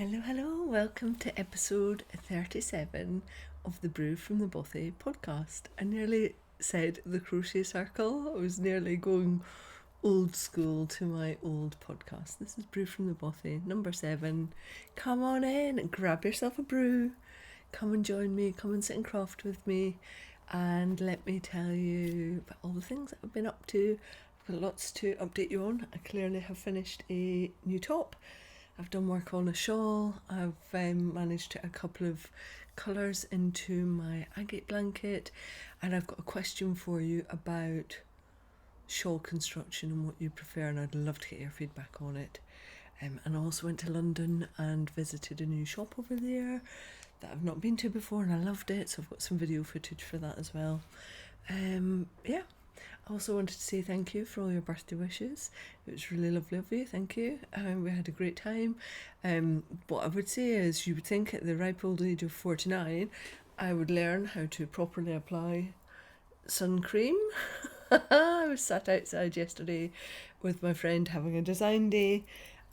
Hello, welcome to episode 37 of the Brew from the Bothy podcast. I nearly said the crochet circle. I was nearly going old school to my old podcast. This is Brew from the Bothy, number 7. Come on in, grab yourself a brew, come and join me, come and sit and craft with me, and let me tell you about all the things that I've been up to. I've got lots to update you on. I clearly have finished a new top. I've done work on a shawl. I've managed to add a couple of colours into my agate blanket, and I've got a question for you about shawl construction and what you prefer, and I'd love to get your feedback on it. And I also went to London and visited a new shop over there that I've not been to before, and I loved it, so I've got some video footage for that as well. I also wanted to say thank you for all your birthday wishes. It was really lovely of you, thank you. We had a great time. What I would say is, you would think at the ripe old age of 49, I would learn how to properly apply sun cream. I was sat outside yesterday with my friend having a design day,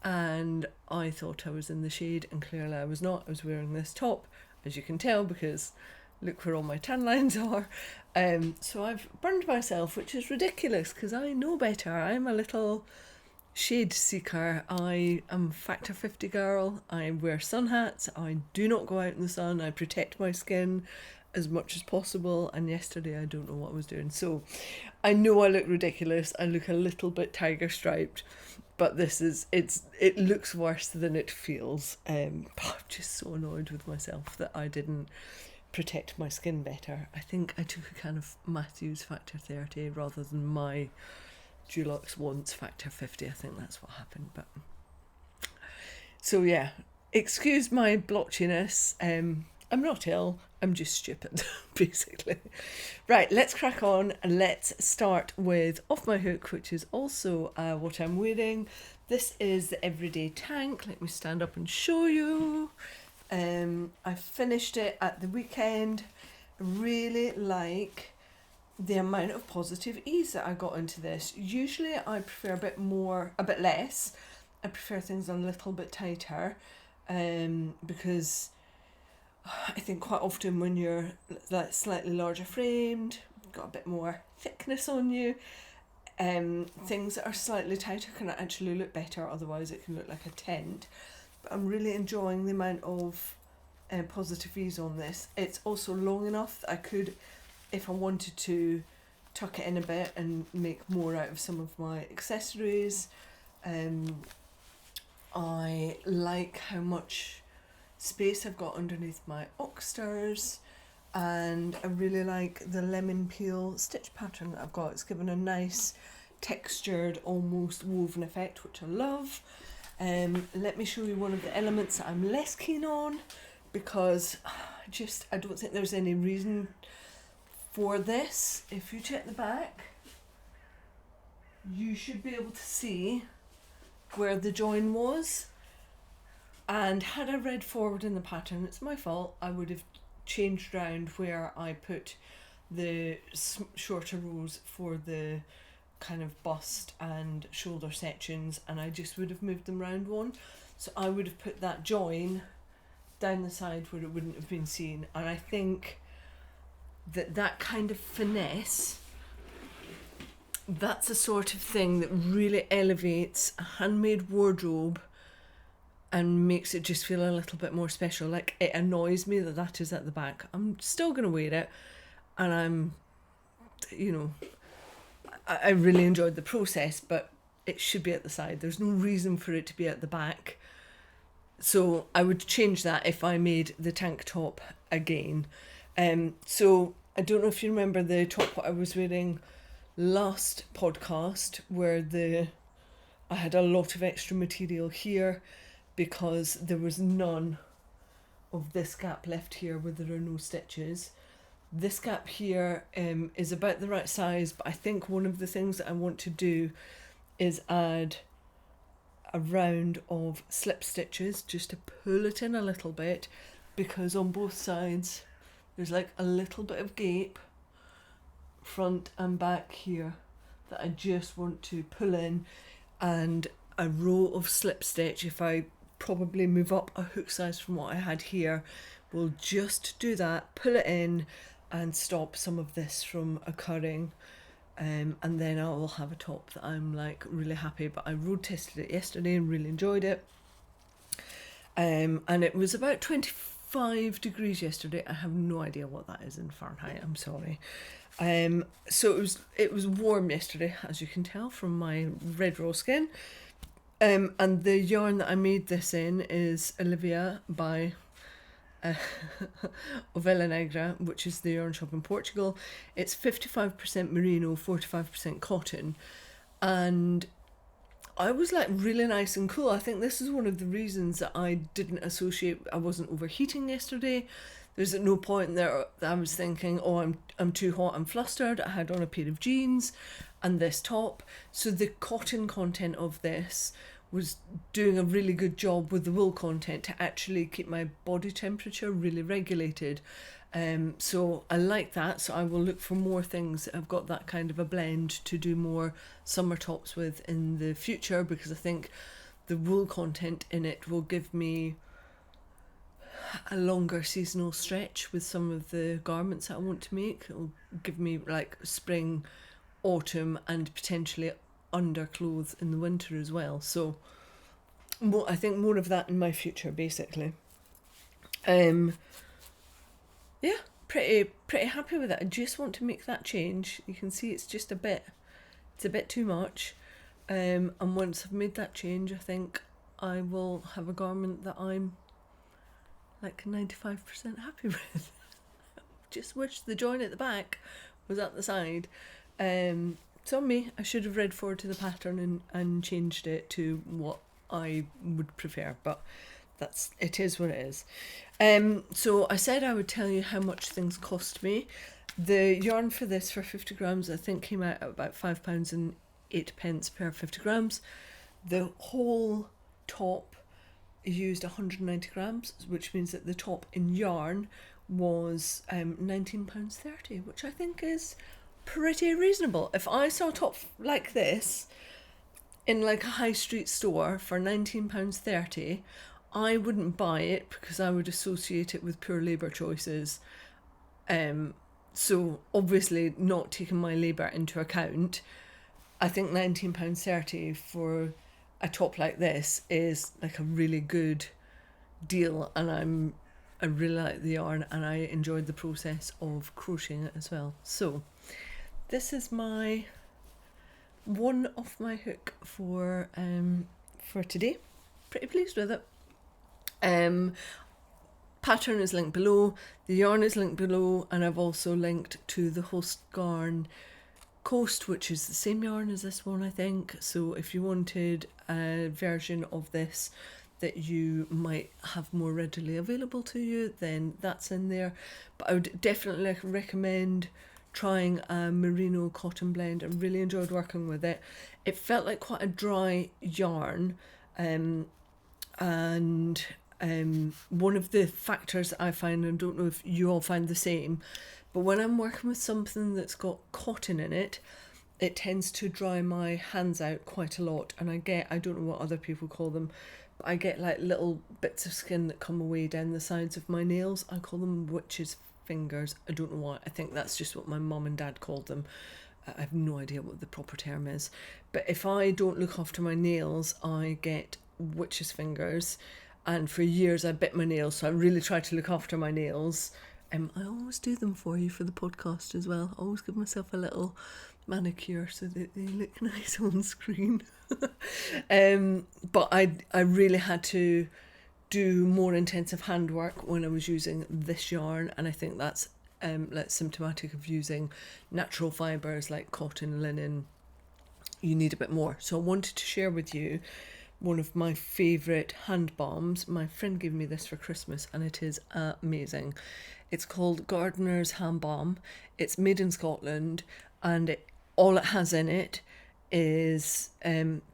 and I thought I was in the shade, and clearly I was not. I was wearing this top, as you can tell, because look where all my tan lines are. So I've burned myself, which is ridiculous because I know better. I'm a little shade seeker. I am factor 50 girl. I wear sun hats. I do not go out in the sun. I protect my skin as much as possible. And yesterday I don't know what I was doing. So I know I look ridiculous. I look a little bit tiger striped, but it looks worse than it feels. But I'm just so annoyed with myself that I didn't protect my skin better. I think I took a kind of Matthews factor 30 rather than my Dulux wants factor 50. I think that's what happened. But so yeah, excuse my blotchiness. I'm not ill, I'm just stupid basically. Right, let's crack on and let's start with Off My Hook, which is also what I'm wearing. This is the Everyday Tank. Let me stand up and show you. I finished it at the weekend. I really like the amount of positive ease that I got into this. Usually I prefer a bit less. I prefer things a little bit tighter, because I think quite often when you're like slightly larger framed, got a bit more thickness on you, things that are slightly tighter can actually look better, otherwise it can look like a tent. I'm really enjoying the amount of positive ease on this. It's also long enough that I could, if I wanted to, tuck it in a bit and make more out of some of my accessories. I like how much space I've got underneath my oxters, and I really like the lemon peel stitch pattern that I've got. It's given a nice textured, almost woven effect, which I love. Let me show you one of the elements that I'm less keen on, because I don't think there's any reason for this. If you check the back, you should be able to see where the join was, and had I read forward in the pattern, it's my fault, I would have changed round where I put the shorter rows for the kind of bust and shoulder sections, and I just would have moved them round one. So I would have put that join down the side where it wouldn't have been seen, and I think that kind of finesse, that's the sort of thing that really elevates a handmade wardrobe and makes it just feel a little bit more special. Like, it annoys me that is at the back. I'm still going to wear it, and I'm, I really enjoyed the process, but it should be at the side. There's no reason for it to be at the back. So I would change that if I made the tank top again. So I don't know if you remember the top I was wearing last podcast, where I had a lot of extra material here because there was none of this gap left here where there are no stitches. This gap here is about the right size, but I think one of the things that I want to do is add a round of slip stitches just to pull it in a little bit, because on both sides there's like a little bit of gape front and back here that I just want to pull in, and a row of slip stitch. If I probably move up a hook size from what I had here. We'll just do that, pull it in and stop some of this from occurring. And then I will have a top that I'm like really happy. But I road tested it yesterday and really enjoyed it. And it was about 25 degrees yesterday. I have no idea what that is in Fahrenheit. I'm sorry. So it was warm yesterday, as you can tell from my red raw skin. And the yarn that I made this in is Olivia by Ovelha Negra, which is the yarn shop in Portugal. It's 55% merino, 45% cotton, and I was like really nice and cool. I think this is one of the reasons that I didn't associate. I wasn't overheating yesterday. There's at no point there that I was thinking, oh, I'm too hot, I'm flustered. I had on a pair of jeans and this top, so the cotton content of this was doing a really good job with the wool content to actually keep my body temperature really regulated. So I like that, so I will look for more things. I've got that kind of a blend to do more summer tops with in the future, because I think the wool content in it will give me a longer seasonal stretch with some of the garments that I want to make. It'll give me like spring, autumn, and potentially underclothes in the winter as well. So I think more of that in my future, basically. Yeah, pretty happy with it. I just want to make that change. You can see it's a bit too much. And once I've made that change, I think I will have a garment that I'm like 95% happy with. Just wish the join at the back was at the side. It's on me. I should have read forward to the pattern and changed it to what I would prefer, but it is what it is. So I said I would tell you how much things cost me. The yarn for this, for 50 grams, I think came out at about £5.08 per 50 grams. The whole top used 190 grams, which means that the top in yarn was £19.30, which I think is pretty reasonable. If I saw a top like this in like a high street store for £19.30, I wouldn't buy it because I would associate it with poor labour choices. So obviously not taking my labour into account, I think £19.30 for a top like this is like a really good deal, and I really like the yarn and I enjoyed the process of crocheting it as well. So this is one off my hook for today. Pretty pleased with it. Pattern is linked below, the yarn is linked below, and I've also linked to the Host Garn Coast, which is the same yarn as this one, I think. So if you wanted a version of this that you might have more readily available to you, then that's in there. But I would definitely recommend trying a merino cotton blend. I really enjoyed working with it. It felt like quite a dry yarn, and one of the factors I find, and I don't know if you all find the same, but when I'm working with something that's got cotton in it, it tends to dry my hands out quite a lot, and I don't know what other people call them, but I get like little bits of skin that come away down the sides of my nails. I call them witch's fingers. I don't know why. I think that's just what my mum and dad called them. I have no idea what the proper term is. But if I don't look after my nails, I get witch's fingers. And for years I bit my nails, so I really try to look after my nails. I always do them for you for the podcast as well. I always give myself a little manicure so that they look nice on screen. But I really had to do more intensive handwork when I was using this yarn, and I think that's like symptomatic of using natural fibres like cotton, linen. You need a bit more. So I wanted to share with you one of my favourite hand balms. My friend gave me this for Christmas and it is amazing. It's called Gardener's Hand Balm. It's made in Scotland, and all it has in it is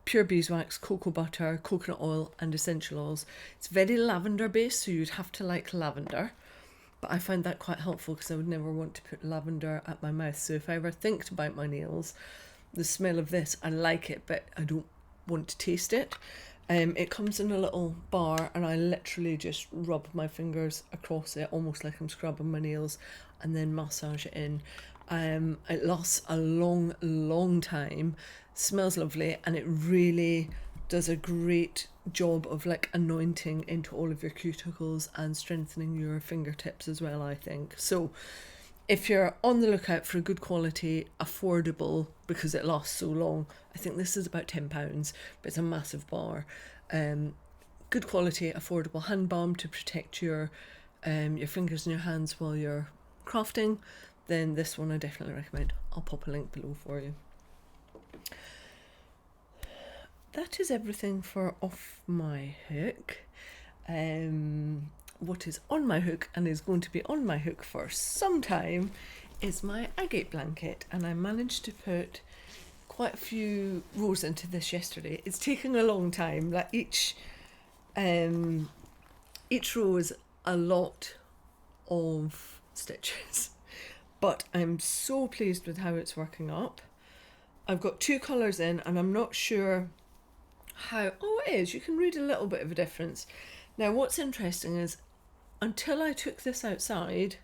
pure beeswax, cocoa butter, coconut oil and essential oils. It's very lavender based, so you'd have to like lavender, but I find that quite helpful because I would never want to put lavender at my mouth. So if I ever think to bite my nails, the smell of this, I like it, but I don't want to taste it. It comes in a little bar, and I literally just rub my fingers across it, almost like I'm scrubbing my nails, and then massage it in. It lasts a long time, smells lovely, and it really does a great job of like anointing into all of your cuticles and strengthening your fingertips as well, I think. So if you're on the lookout for a good quality, affordable, because it lasts so long, I think this is about £10, but it's a massive bar. Good quality, affordable hand balm to protect your fingers and your hands while you're crafting, then this one I definitely recommend. I'll pop a link below for you. That is everything for off my hook. What is on my hook and is going to be on my hook for some time is my Agate blanket, and I managed to put quite a few rows into this yesterday. It's taking a long time. Like each row is a lot of stitches, but I'm so pleased with how it's working up. I've got 2 colours in, and I'm not sure how... Oh, it is. You can read a little bit of a difference. Now, what's interesting is, until I took this outside,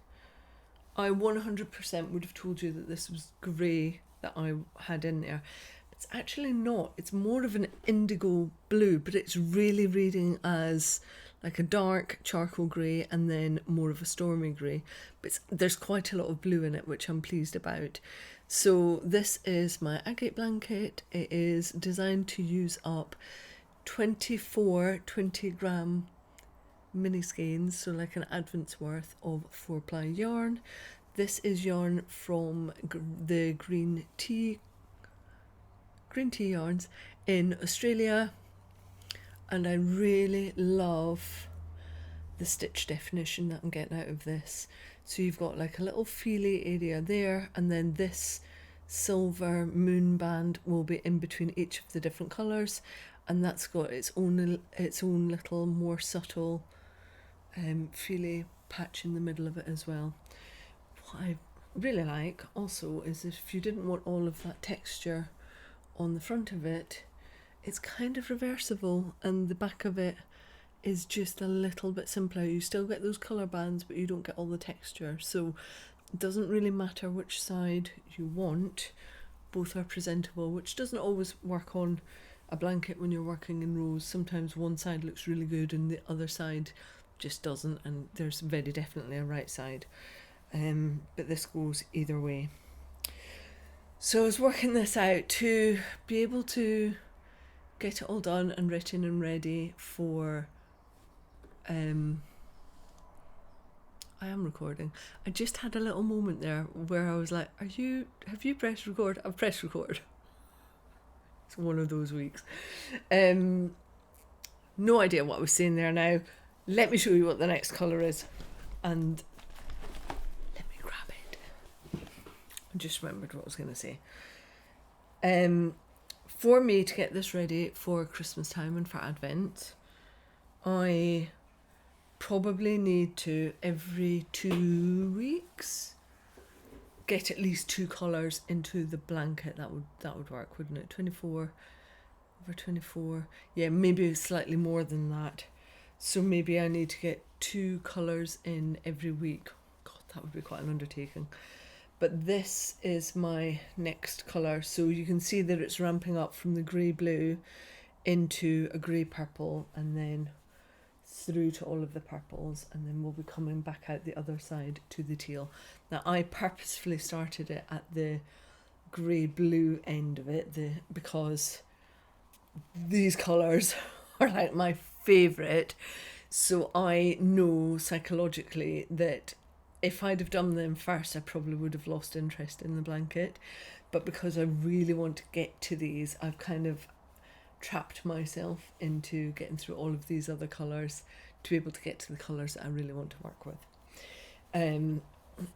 I 100% would have told you that this was grey that I had in there. It's actually not. It's more of an indigo blue, but it's really reading as like a dark charcoal grey and then more of a stormy grey. But there's quite a lot of blue in it, which I'm pleased about. So this is my Agate blanket. It is designed to use up 24 20-gram mini skeins, so like an advent's worth of 4-ply yarn. This is yarn from the green tea yarns in Australia, and I really love the stitch definition that I'm getting out of this. So you've got like a little feely area there, and then this silver moon band will be in between each of the different colours, and that's got its own little more subtle feely patch in the middle of it as well. What I really like also is if you didn't want all of that texture on the front of it, it's kind of reversible, and the back of it is just a little bit simpler. You still get those colour bands, but you don't get all the texture, so it doesn't really matter which side you want. Both are presentable, which doesn't always work on a blanket when you're working in rows. Sometimes one side looks really good and the other side just doesn't, and there's very definitely a right side, but this goes either way. So I was working this out to be able to get it all done and written and ready for I am recording. I just had a little moment there where I was like, have you pressed record? I've pressed record. It's one of those weeks. No idea what I was saying there now. Let me show you what the next colour is, and let me grab it. I just remembered what I was going to say. For me to get this ready for Christmas time and for Advent, I probably need to, every 2 weeks, get at least 2 colours into the blanket. That would work, wouldn't it? 24 over 24. Yeah, maybe slightly more than that. So maybe I need to get 2 colours in every week. God, that would be quite an undertaking. But this is my next colour. So you can see that it's ramping up from the grey blue into a grey purple, and then through to all of the purples, and then we'll be coming back out the other side to the teal. Now I purposefully started it at the grey blue end of it because these colours are like my favourite. So I know psychologically that if I'd have done them first, I probably would have lost interest in the blanket. But because I really want to get to these, I've kind of trapped myself into getting through all of these other colours to be able to get to the colours that I really want to work with.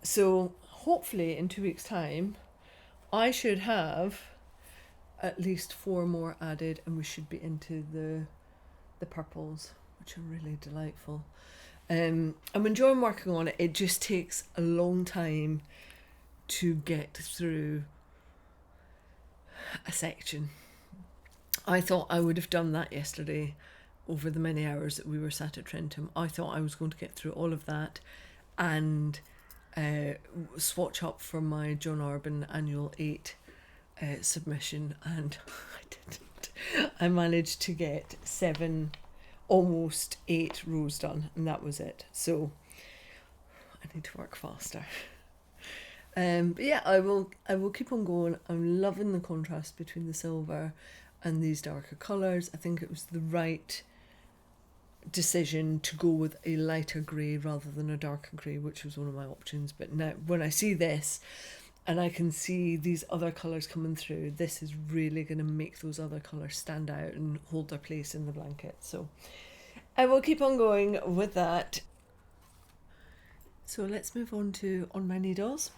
So hopefully in 2 weeks' time, I should have at least 4 more added, and we should be into the purples, which are really delightful. I'm enjoying working on it. It just takes a long time to get through a section. I thought I would have done that yesterday over the many hours that we were sat at Trentham. I thought I was going to get through all of that and swatch up for my John Arbon Annual 8 submission, and I didn't. I managed to get 7, almost 8 rows done, and that was it. So I need to work faster. But yeah, I will keep on going. I'm loving the contrast between the silver and these darker colours. I think it was the right decision to go with a lighter grey rather than a darker grey, which was one of my options. But now when I see this and I can see these other colours coming through, this is really going to make those other colours stand out and hold their place in the blanket. So I will keep on going with that. So let's move on to On My Needles.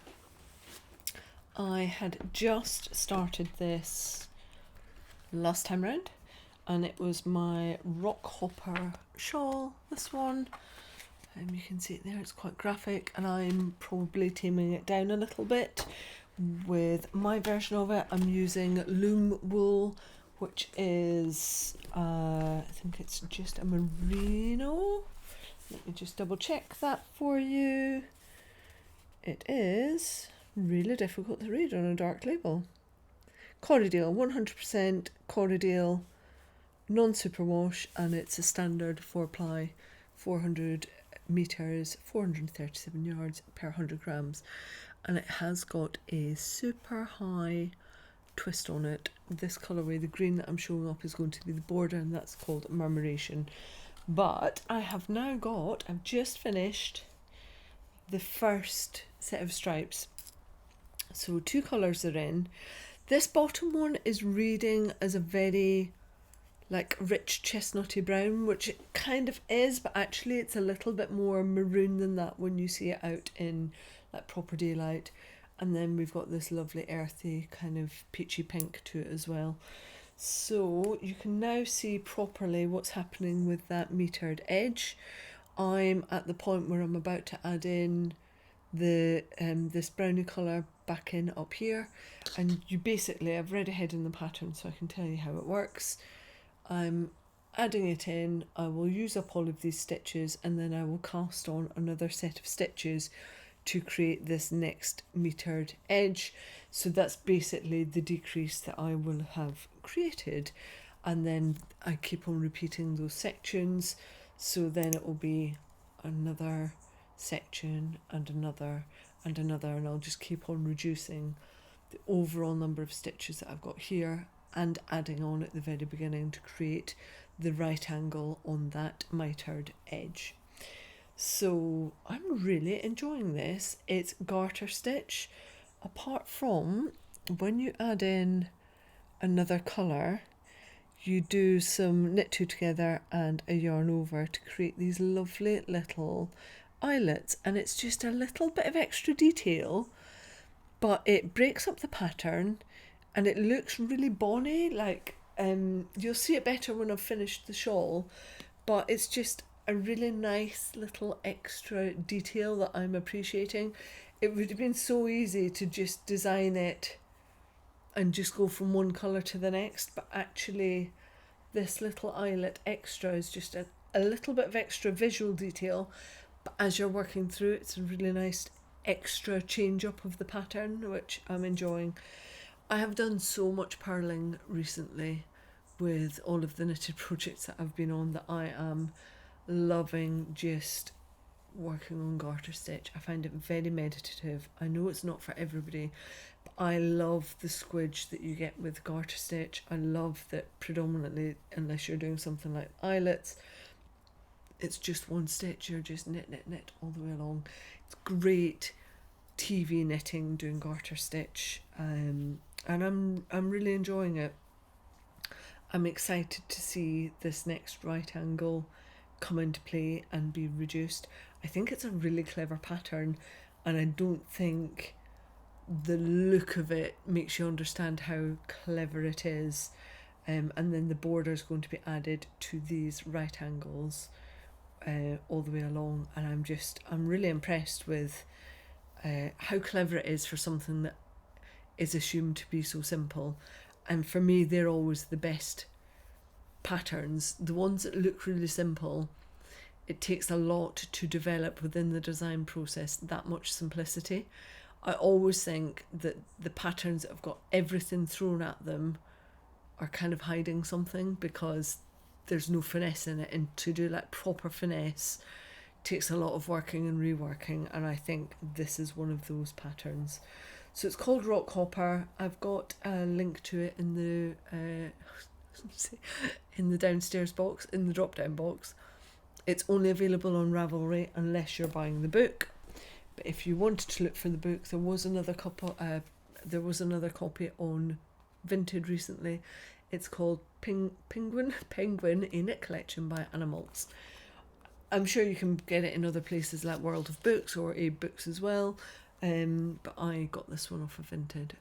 I had just started this last time round, and it was my Rockhopper shawl, this one. You can see it there, it's quite graphic, and I'm probably taming it down a little bit. With my version of it, I'm using loom wool, which is, I think it's just a merino. Let me just double check that for you. It is really difficult to read on a dark label. Corriedale, 100% Corriedale, non-superwash, and it's a standard 4-ply, 400 metres, 437 yards per 100 grams, and it has got a super high twist on it. This colourway, the green that I'm showing up, is going to be the border, and that's called Murmuration. But I have now got, I've just finished the first set of stripes. So 2 colours are in. This bottom one is reading as a very like rich chestnutty brown, which it kind of is, but actually it's a little bit more maroon than that when you see it out in like proper daylight. And then we've got this lovely earthy kind of peachy pink to it as well. So you can now see properly what's happening with that metered edge. I'm at the point where I'm about to add in the this brownie colour back in up here, and you basically, I've read ahead in the pattern so I can tell you how it works. I'm adding it in, I will use up all of these stitches, and then I will cast on another set of stitches to create this next metered edge. So that's basically the decrease that I will have created, and then I keep on repeating those sections, so then it will be another section and another and another, and I'll just keep on reducing the overall number of stitches that I've got here and adding on at the very beginning to create the right angle on that mitered edge. So I'm really enjoying this. It's garter stitch, apart from when you add in another colour, you do some knit 2 together and a yarn over to create these lovely little eyelets, and it's just a little bit of extra detail, but it breaks up the pattern and it looks really bonny. Like you'll see it better when I've finished the shawl, but it's just a really nice little extra detail that I'm appreciating. It would have been so easy to just design it and just go from one colour to the next, but actually this little eyelet extra is just a little bit of extra visual detail, but as you're working through, it's a really nice extra change up of the pattern, which I'm enjoying. I have done so much purling recently with all of the knitted projects that I've been on that I am loving just working on garter stitch. I find it very meditative. I know it's not for everybody, but I love the squidge that you get with garter stitch. I love that predominantly, unless you're doing something like eyelets, it's just one stitch, you're just knit all the way along. It's great TV knitting doing garter stitch, and I'm really enjoying it. I'm excited to see this next right angle come into play and be reduced. I think it's a really clever pattern, and I don't think the look of it makes you understand how clever it is. And then the border is going to be added to these right angles all the way along, and I'm really impressed with how clever it is for something that is assumed to be so simple. And for me, they're always the best patterns, the ones that look really simple, it takes a lot to develop within the design process that much simplicity. I always think that the patterns that have got everything thrown at them are kind of hiding something, because there's no finesse in it, and to do like proper finesse takes a lot of working and reworking, and I think this is one of those patterns. So it's called Rockhopper. I've got a link to it in the downstairs box, in the drop down box. It's only available on Ravelry unless you're buying the book. But if you wanted to look for the book, there was another copy on Vinted recently. It's called Penguin, a knit collection by Anna Maltz. I'm sure you can get it in other places like World of Books or A Books as well. But I got this one off of Vinted,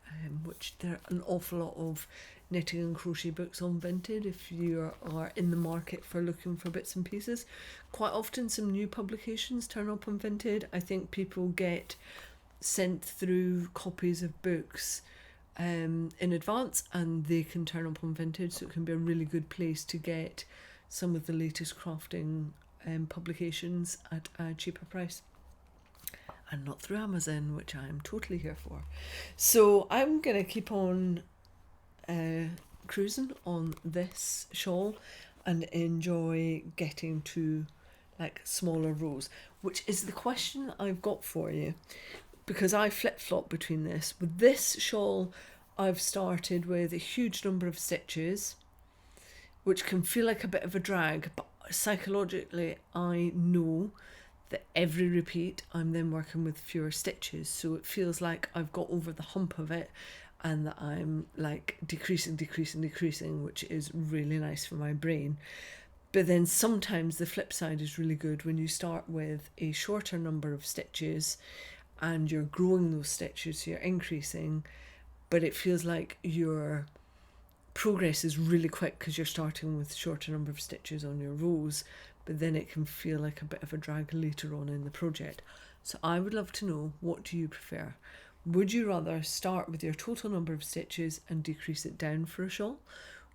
which there are an awful lot of knitting and crochet books on Vinted if you are in the market for looking for bits and pieces. Quite often some new publications turn up on Vinted. I think people get sent through copies of books in advance, and they can turn up on Vinted, so it can be a really good place to get some of the latest crafting publications at a cheaper price, and not through Amazon, which I'm totally here for. So I'm gonna keep on cruising on this shawl and enjoy getting to like smaller rows, which is the question I've got for you, because I flip-flop between this. With this shawl, I've started with a huge number of stitches, which can feel like a bit of a drag, but psychologically I know that every repeat I'm then working with fewer stitches, so it feels like I've got over the hump of it and that I'm like decreasing, which is really nice for my brain. But then sometimes the flip side is really good when you start with a shorter number of stitches and you're growing those stitches, so you're increasing, but it feels like your progress is really quick because you're starting with shorter number of stitches on your rows, but then it can feel like a bit of a drag later on in the project. So I would love to know, what do you prefer? Would you rather start with your total number of stitches and decrease it down for a shawl?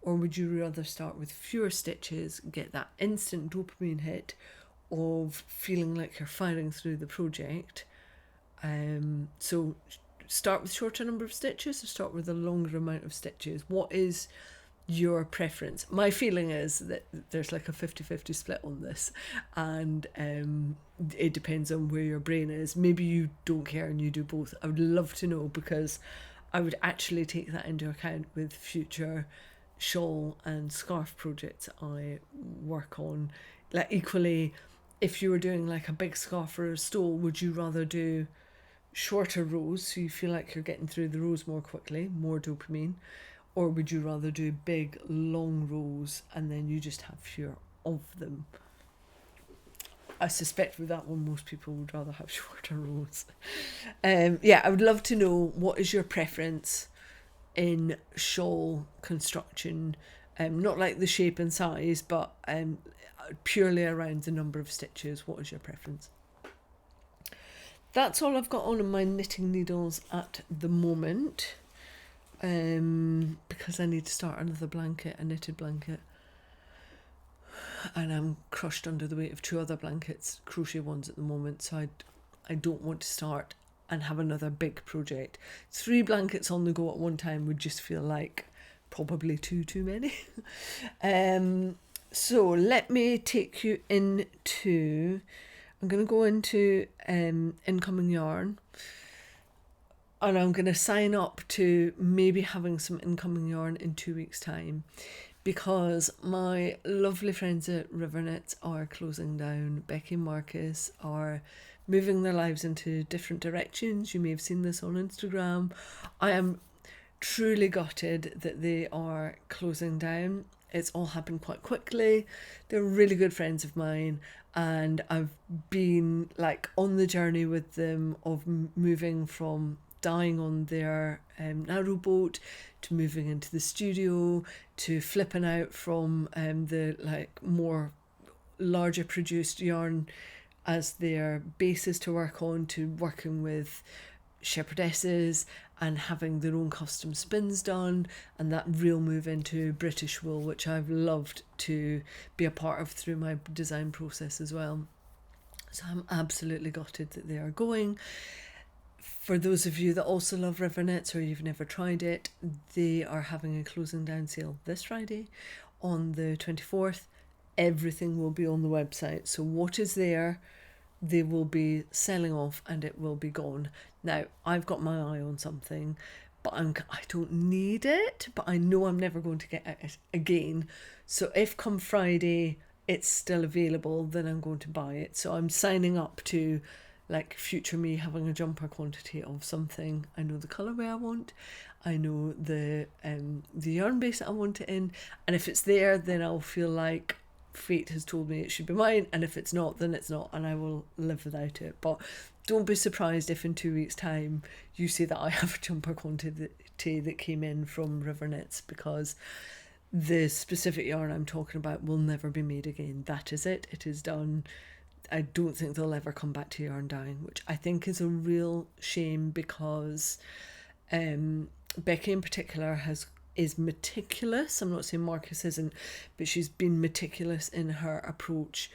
Or would you rather start with fewer stitches, get that instant dopamine hit of feeling like you're firing through the project? So start with shorter number of stitches or start with a longer amount of stitches? What is your preference? My feeling is that there's like a 50-50 split on this, and it depends on where your brain is. Maybe you don't care and you do both. I would love to know, because I would actually take that into account with future shawl and scarf projects I work on. Like equally, if you were doing like a big scarf or a stole, would you rather do shorter rows so you feel like you're getting through the rows more quickly, more dopamine, or would you rather do big long rows and then you just have fewer of them? I suspect with that one most people would rather have shorter rows. I would love to know, what is your preference in shawl construction, not like the shape and size, but purely around the number of stitches. What is your preference? That's all I've got on my knitting needles at the moment, because I need to start another blanket, a knitted blanket, and I'm crushed under the weight of 2 other blankets, crochet ones at the moment, so I don't want to start and have another big project. 3 blankets on the go at one time would just feel like probably too many. So let me take you into, I'm going to go into incoming yarn, and I'm going to sign up to maybe having some incoming yarn in 2 weeks' time, because my lovely friends at RiverKnits are closing down. Becky and Marcus are moving their lives into different directions. You may have seen this on Instagram. I am truly gutted that they are closing down. It's all happened quite quickly. They're really good friends of mine, and I've been like on the journey with them of moving from dying on their narrow boat to moving into the studio, to flipping out from the like more larger produced yarn as their bases to work on, to working with shepherdesses and having their own custom spins done, and that real move into British wool, which I've loved to be a part of through my design process as well. So I'm absolutely gutted that they are going. For those of you that also love RiverKnits or you've never tried it, they are having a closing down sale this Friday on the 24th. Everything will be on the website. So what is there, they will be selling off and it will be gone. Now, I've got my eye on something, but I don't need it, but I know I'm never going to get it again. So if come Friday it's still available, then I'm going to buy it. So I'm signing up to like future me having a jumper quantity of something. I know the colourway I want, I know the yarn base that I want it in, and if it's there, then I'll feel like fate has told me it should be mine, and if it's not, then it's not, and I will live without it. But don't be surprised if in 2 weeks' time you see that I have a jumper quantity that came in from RiverKnits, because the specific yarn I'm talking about will never be made again. That is it. It is done. I don't think they'll ever come back to yarn dyeing, which I think is a real shame, because Becky in particular is meticulous. I'm not saying Marcus isn't, but she's been meticulous in her approach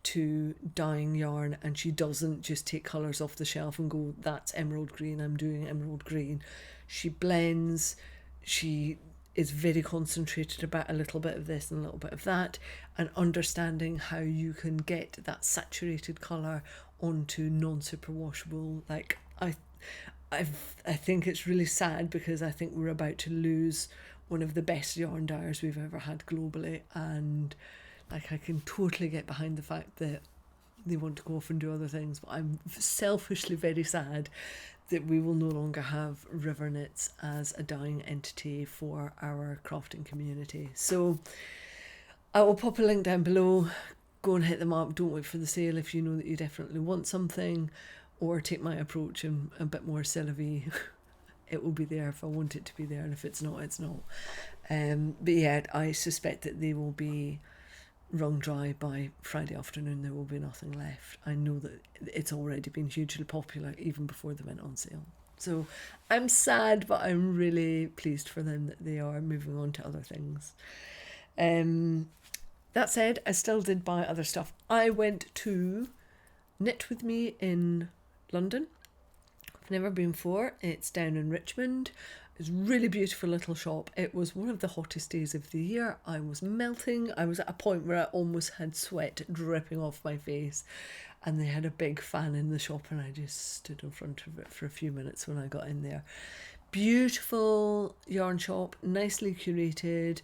to dyeing yarn, and she doesn't just take colours off the shelf and go, that's emerald green, I'm doing emerald green. She blends, she is very concentrated about a little bit of this and a little bit of that, and understanding how you can get that saturated colour onto non-superwash wool. Like I think it's really sad, because I think we're about to lose one of the best yarn dyers we've ever had globally, and like I can totally get behind the fact that they want to go off and do other things, but I'm selfishly very sad that we will no longer have RiverKnits as a dyeing entity for our crafting community. So I will pop a link down below. Go and hit them up. Don't wait for the sale if you know that you definitely want something, or take my approach and a bit more Sylvie. It will be there if I want it to be there, and if it's not, it's not. But yeah, I suspect that they will be wrung dry by Friday afternoon. There will be nothing left. I know that it's already been hugely popular even before they went on sale. So I'm sad, but I'm really pleased for them that they are moving on to other things. That said, I still did buy other stuff. I went to Knit With Me in London. I've never been before. It's down in Richmond. It's a really beautiful little shop. It was one of the hottest days of the year. I was melting. I was at a point where I almost had sweat dripping off my face, and they had a big fan in the shop, and I just stood in front of it for a few minutes when I got in there. Beautiful yarn shop, nicely curated.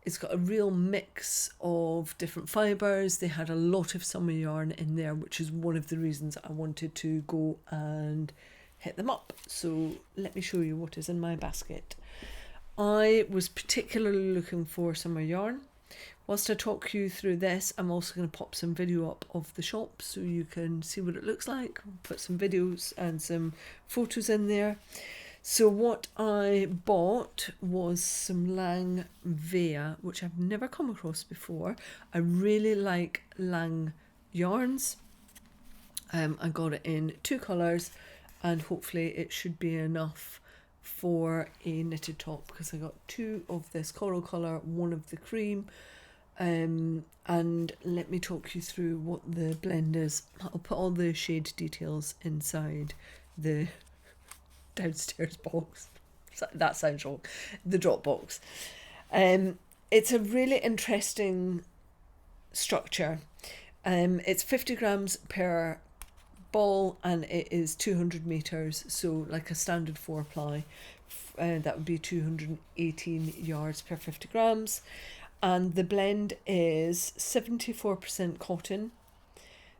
It's got a real mix of different fibres. They had a lot of summer yarn in there, which is one of the reasons I wanted to go and hit them up. So let me show you what is in my basket. I was particularly looking for summer yarn. Whilst I talk you through this, I'm also going to pop some video up of the shop so you can see what it looks like. Put some videos and some photos in there. So what I bought was some Lang Vea, which I've never come across before. I really like Lang yarns. I got it in 2 colours, and hopefully it should be enough for a knitted top, because I got 2 of this coral colour, 1 of the cream. And let me talk you through what the blend is. I'll put all the shade details inside the downstairs box. That sounds wrong. The drop box. It's a really interesting structure. It's 50 grams per ball, and it is 200 meters, so like a standard 4-ply, that would be 218 yards per 50 grams. And the blend is 74% cotton,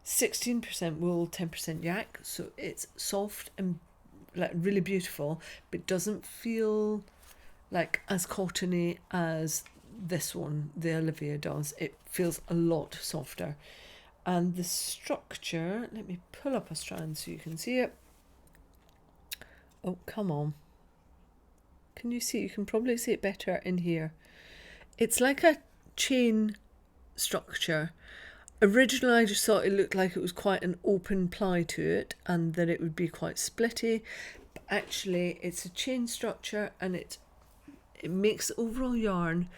16% wool, 10% yak. So it's soft and like really beautiful, but doesn't feel like as cottony as this one, the Olivia, does. It feels a lot softer. And the structure, let me pull up a strand so you can see it. Oh, come on. Can you see? You can probably see it better in here. It's like a chain structure. Originally, I just thought it looked like it was quite an open ply to it, and that it would be quite splitty. but actually it's a chain structure, and it makes the overall yarn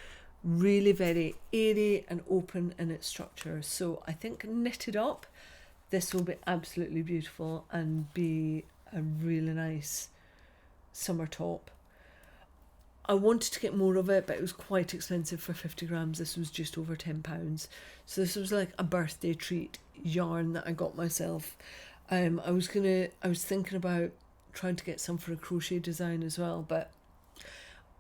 really very airy and open in its structure. So I think knitted up, this will be absolutely beautiful and be a really nice summer top. I wanted to get more of it, but it was quite expensive for 50 grams. This was just over £10. So this was like a birthday treat yarn that I got myself. I was thinking about trying to get some for a crochet design as well, but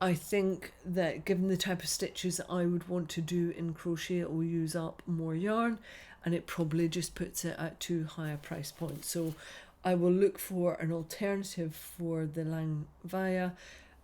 I think that given the type of stitches that I would want to do in crochet, it will use up more yarn, and it probably just puts it at too high a price point. So I will look for an alternative for the Langvia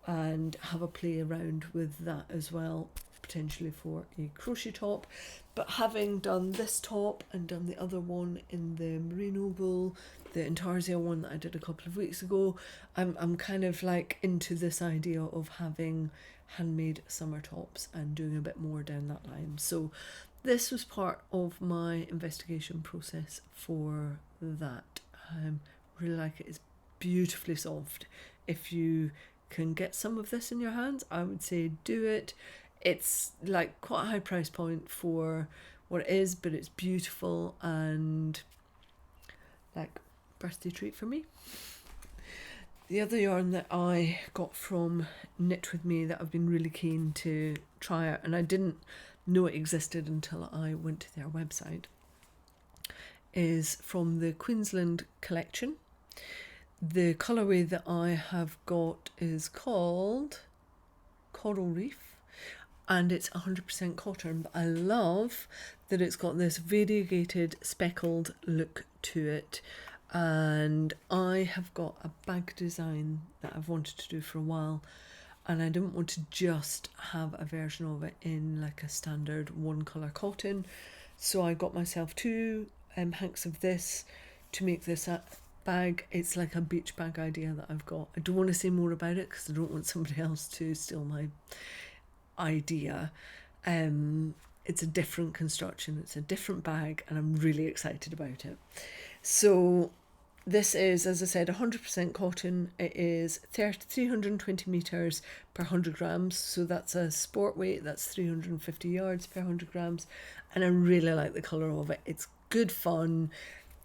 and have a play around with that as well, potentially for a crochet top. But having done this top and done the other one in the merino wool, the Intarsia one that I did a couple of weeks ago, I'm kind of like into this idea of having handmade summer tops and doing a bit more down that line. So this was part of my investigation process for that. Really like it. It's beautifully soft. If you can get some of this in your hands, I would say do it. It's like quite a high price point for what it is, but it's beautiful and like birthday treat for me. The other yarn that I got from Knit With Me that I've been really keen to try out, and I didn't know it existed until I went to their website, is from the Queensland collection. The colourway that I have got is called Coral Reef, and it's 100% cotton. But I love that it's got this variegated speckled look to it, and I have got a bag design that I've wanted to do for a while, and I didn't want to just have a version of it in like a standard one colour cotton, so I got myself two hanks of this to make this bag. It's like a beach bag idea that I've got. I don't want to say more about it because I don't want somebody else to steal my idea. It's a different construction, it's a different bag, and I'm really excited about it. So this is, as I said, 100% cotton. It is 320 meters per 100 grams, so that's a sport weight. That's 350 yards per 100 grams, and I really like the colour of it. It's good fun,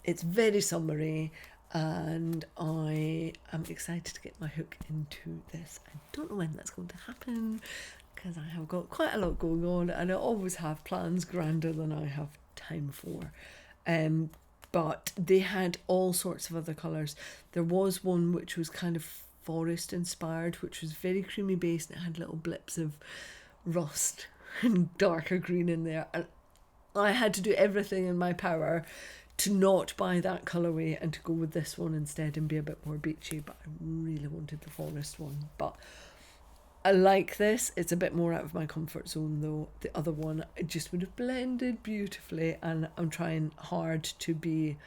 it's very summery, and I am excited to get my hook into this. I don't know when that's going to happen because I have got quite a lot going on, and I always have plans grander than I have time for. But they had all sorts of other colours. There was one which was kind of forest inspired, which was very creamy based, and it had little blips of rust and darker green in there, and I had to do everything in my power to not buy that colourway and to go with this one instead and be a bit more beachy. But I really wanted the forest one. But I like this. It's a bit more out of my comfort zone though. The other one, it just would have blended beautifully, and I'm trying hard to be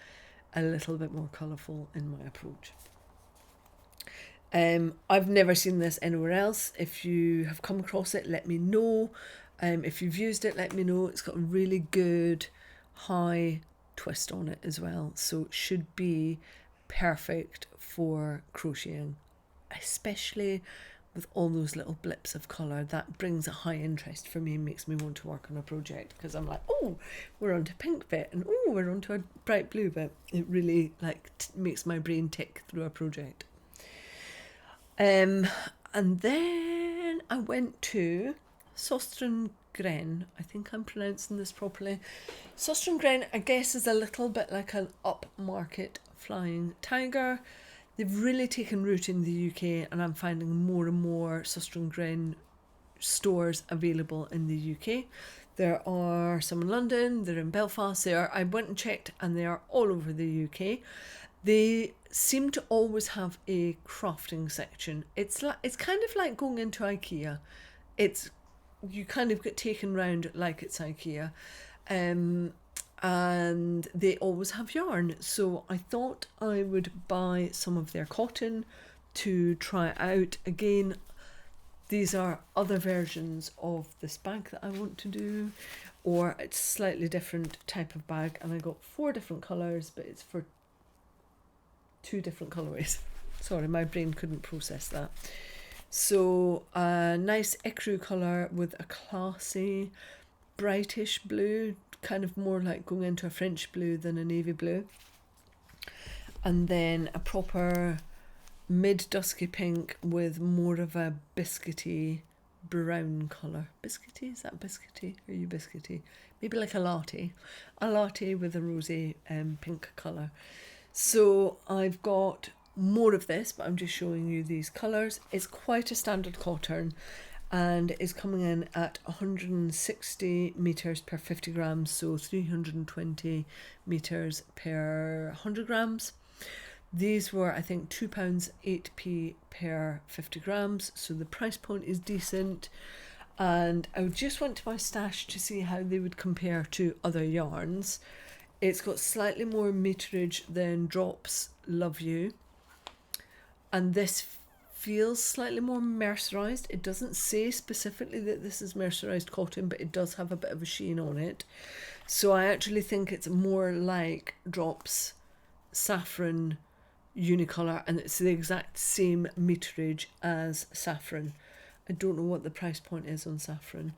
a little bit more colourful in my approach. I've never seen this anywhere else. If you have come across it, let me know. If you've used it, let me know. It's got a really good high twist on it as well, so it should be perfect for crocheting, especially with all those little blips of colour. That brings a high interest for me and makes me want to work on a project, because I'm like, oh, we're on to pink bit, and oh, we're on to a bright blue bit. It really like makes my brain tick through a project. And then I went to Søstrene. I think I'm pronouncing this properly. Søstrene, I guess, is a little bit like an upmarket Flying Tiger. They've really taken root in the UK, and I'm finding more and more Søstrene stores available in the UK. There are some in London, they're in Belfast, I went and checked, and they are all over the UK. They seem to always have a crafting section. It's kind of like going into IKEA. You kind of get taken round like it's IKEA, and they always have yarn. So I thought I would buy some of their cotton to try out. Again, these are other versions of this bag that I want to do, or it's a slightly different type of bag, and I got 4 different colours, but it's for 2 different colourways. Sorry, my brain couldn't process that. So a nice ecru colour with a classy brightish blue, kind of more like going into a French blue than a navy blue. And then a proper mid-dusky pink with more of a biscuity brown colour. Biscuity? Is that biscuity? Are you biscuity? Maybe like a latte. A latte with a rosy pink colour. So I've got more of this, but I'm just showing you these colours. It's quite a standard cotton and is coming in at 160 metres per 50 grams, so 320 metres per 100 grams. These were, I think, £2 8p per 50 grams, so the price point is decent. And I just went to my stash to see how they would compare to other yarns. It's got slightly more meterage than Drops Love You, and this feels slightly more mercerised. It doesn't say specifically that this is mercerised cotton, but it does have a bit of a sheen on it. So I actually think it's more like Drops Saffron Unicolor, and it's the exact same meterage as Saffron. I don't know what the price point is on Saffron,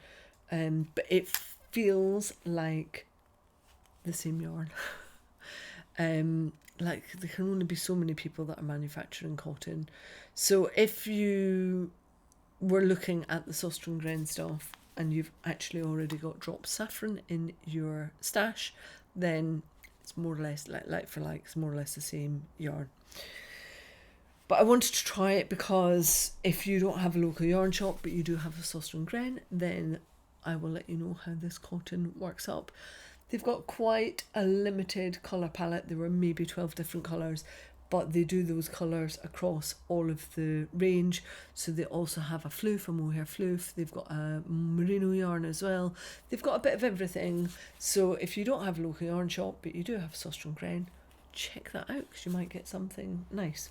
but it feels like the same yarn. Like there can only be so many people that are manufacturing cotton. So if you were looking at the Sostron Grain stuff and you've actually already got Drop Saffron in your stash, then it's more or less like for like, it's more or less the same yarn. But I wanted to try it because if you don't have a local yarn shop but you do have a Sostron Grain, then I will let you know how this cotton works up. They've got quite a limited colour palette. There were maybe 12 different colours, but they do those colours across all of the range. So they also have a floof, a mohair floof. They've got a merino yarn as well. They've got a bit of everything. So if you don't have a local yarn shop, but you do have Sostron Grain, check that out because you might get something nice.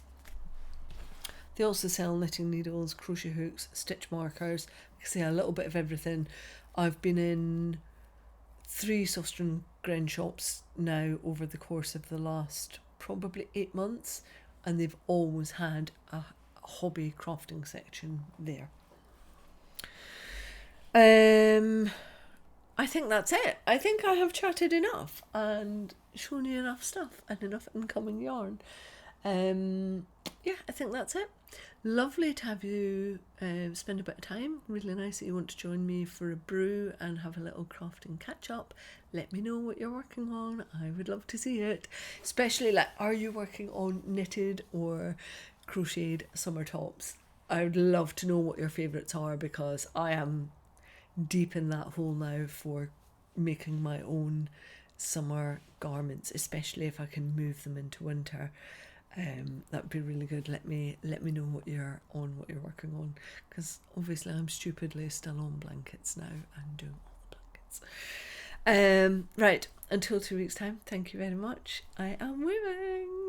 They also sell knitting needles, crochet hooks, stitch markers. Like I say, a little bit of everything. I've been in 3 Sostron Grain shops now over the course of the last probably 8 months, and they've always had a hobby crafting section there. I think that's it. I think I have chatted enough and shown you enough stuff and enough incoming yarn. Yeah, I think that's it. Lovely to have you spend a bit of time. Really nice that you want to join me for a brew and have a little crafting catch up. Let me know what you're working on. I would love to see it. Especially like, are you working on knitted or crocheted summer tops? I would love to know what your favourites are because I am deep in that hole now for making my own summer garments, especially if I can move them into winter. That would be really good. Let me know what you're on, what you're working on, because obviously I'm stupidly still on blankets now and doing all the blankets. Right, until 2 weeks time, thank you very much. I am weaving.